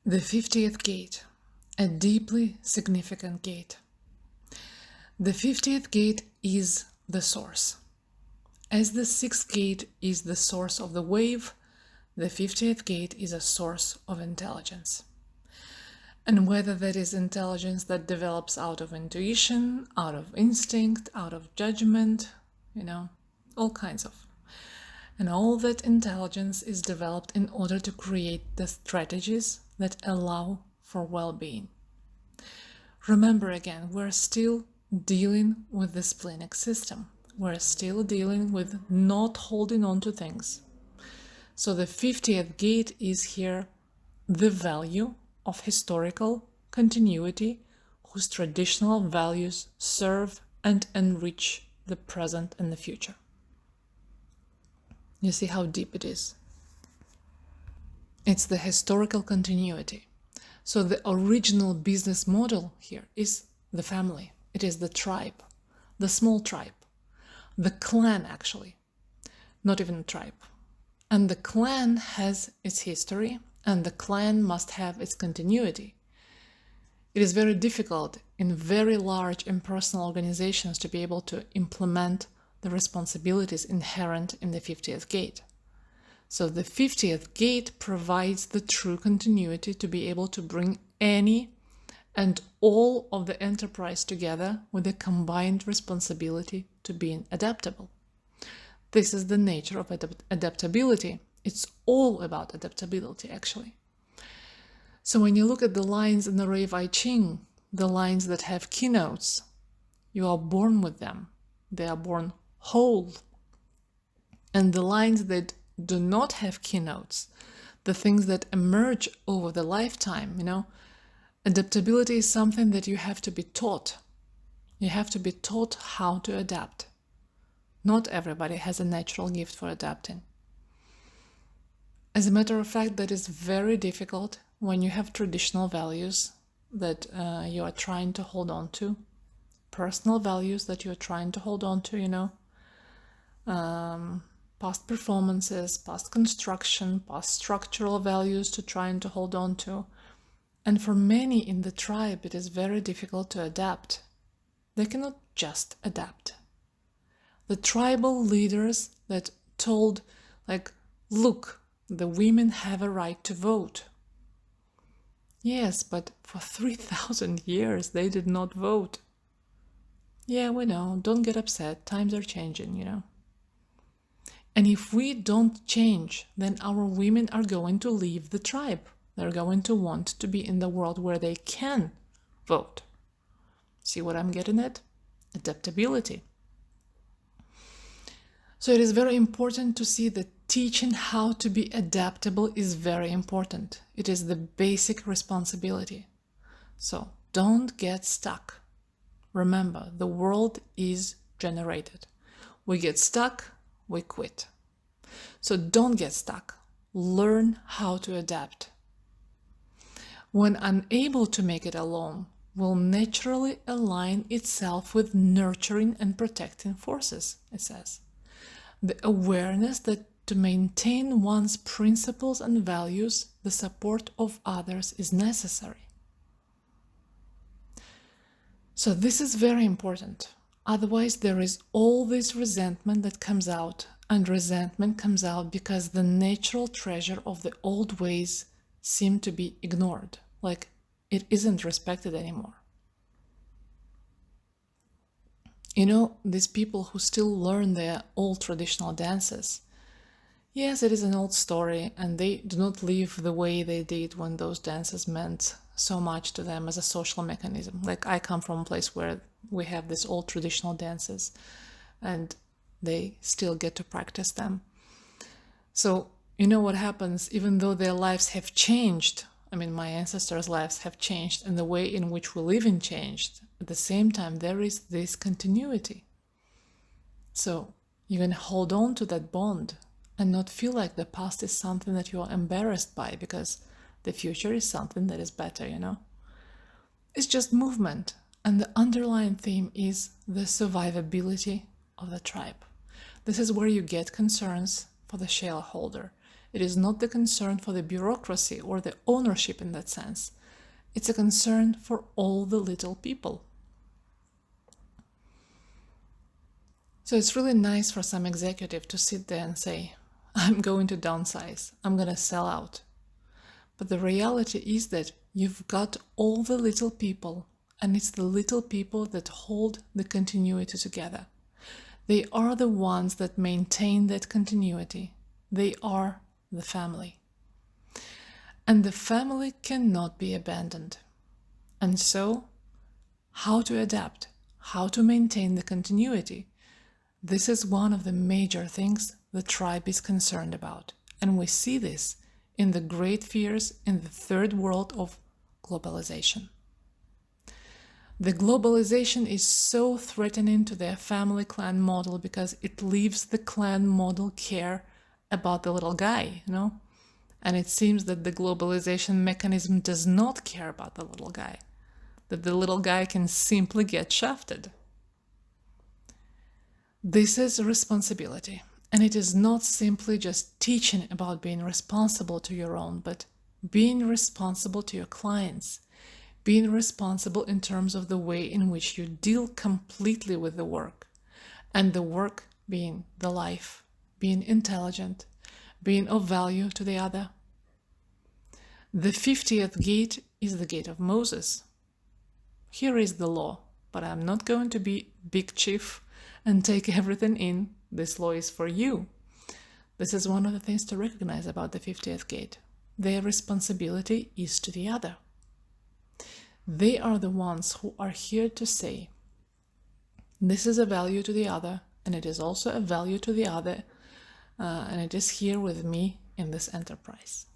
The 50th gate, a deeply significant gate. The 50th gate is the source. As the 6th gate is the source of the wave, the 50th gate is a source of intelligence. And whether that is intelligence that develops out of intuition, out of instinct, out of judgment, all kinds of. And all that intelligence is developed in order to create the strategies that allow for well-being. Remember again, we're still dealing with the splenic system. We're still dealing with not holding on to things. So the 50th gate is here the value of historical continuity whose traditional values serve and enrich the present and the future. You see how deep it is. It's the historical continuity. So the original business model here is the family. It is the tribe, the small tribe, the clan actually, not even a tribe. And the clan has its history, and the clan must have its continuity. It is very difficult in very large impersonal organizations to be able to implement the responsibilities inherent in the 50th gate. So the 50th gate provides the true continuity to be able to bring any and all of the enterprise together with a combined responsibility to being adaptable. This is the nature of adaptability. It's all about adaptability, actually. So when you look at the lines in the Rui Wai Ching, the lines that have keynotes, you are born with them. They are born whole. And the lines that do not have keynotes, the things that emerge over the lifetime, adaptability is something that you have to be taught. You have to be taught how to adapt. Not everybody has a natural gift for adapting. As a matter of fact, that is very difficult when you have traditional values that you are trying to hold on to, personal values that you are trying to hold on to, past performances, past construction, past structural values to trying to hold on to. And for many in the tribe, it is very difficult to adapt. They cannot just adapt. The tribal leaders that told, look, the women have a right to vote. Yes, but for 3,000 years, they did not vote. Yeah, we know. Don't get upset. Times are changing, And if we don't change, then our women are going to leave the tribe. They're going to want to be in the world where they can vote. See what I'm getting at? Adaptability. So it is very important to see that teaching how to be adaptable is very important. It is the basic responsibility. So don't get stuck. Remember, the world is generated. We get stuck, we quit. So don't get stuck. Learn how to adapt. When unable to make it alone, will naturally align itself with nurturing and protecting forces, it says. The awareness that to maintain one's principles and values, the support of others is necessary. So this is very important. Otherwise, there is all this resentment that comes out, and resentment comes out because the natural treasure of the old ways seem to be ignored, like it isn't respected anymore. These people who still learn their old traditional dances, yes, it is an old story, and they do not live the way they did when those dances meant so much to them as a social mechanism. Like, I come from a place where we have these old traditional dances, and they still get to practice them. So, what happens, even though their lives have changed, my ancestors' lives have changed, and the way in which we live in changed, at the same time, there is this continuity. So you can hold on to that bond and not feel like the past is something that you are embarrassed by, because the future is something that is better, It's just movement. And the underlying theme is the survivability of the tribe. This is where you get concerns for the shareholder. It is not the concern for the bureaucracy or the ownership in that sense. It's a concern for all the little people. So it's really nice for some executive to sit there and say, I'm going to downsize, I'm going to sell out. But the reality is that you've got all the little people, and it's the little people that hold the continuity together. They are the ones that maintain that continuity. They are the family. And the family cannot be abandoned. And so, how to adapt, how to maintain the continuity? This is one of the major things the tribe is concerned about. And we see this in the great fears in the third world of globalization. The globalization is so threatening to their family clan model because it leaves the clan model care about the little guy, And it seems that the globalization mechanism does not care about the little guy, that the little guy can simply get shafted. This is responsibility, and it is not simply just teaching about being responsible to your own, but being responsible to your clients, being responsible in terms of the way in which you deal completely with the work, and the work being the life, being intelligent, being of value to the other. The 50th gate is the gate of Moses. Here is the law, but I'm not going to be big chief and take everything in. This law is for you. This is one of the things to recognize about the 50th gate. Their responsibility is to the other. They are the ones who are here to say, this is a value to the other, and it is also a value to the other, and it is here with me in this enterprise.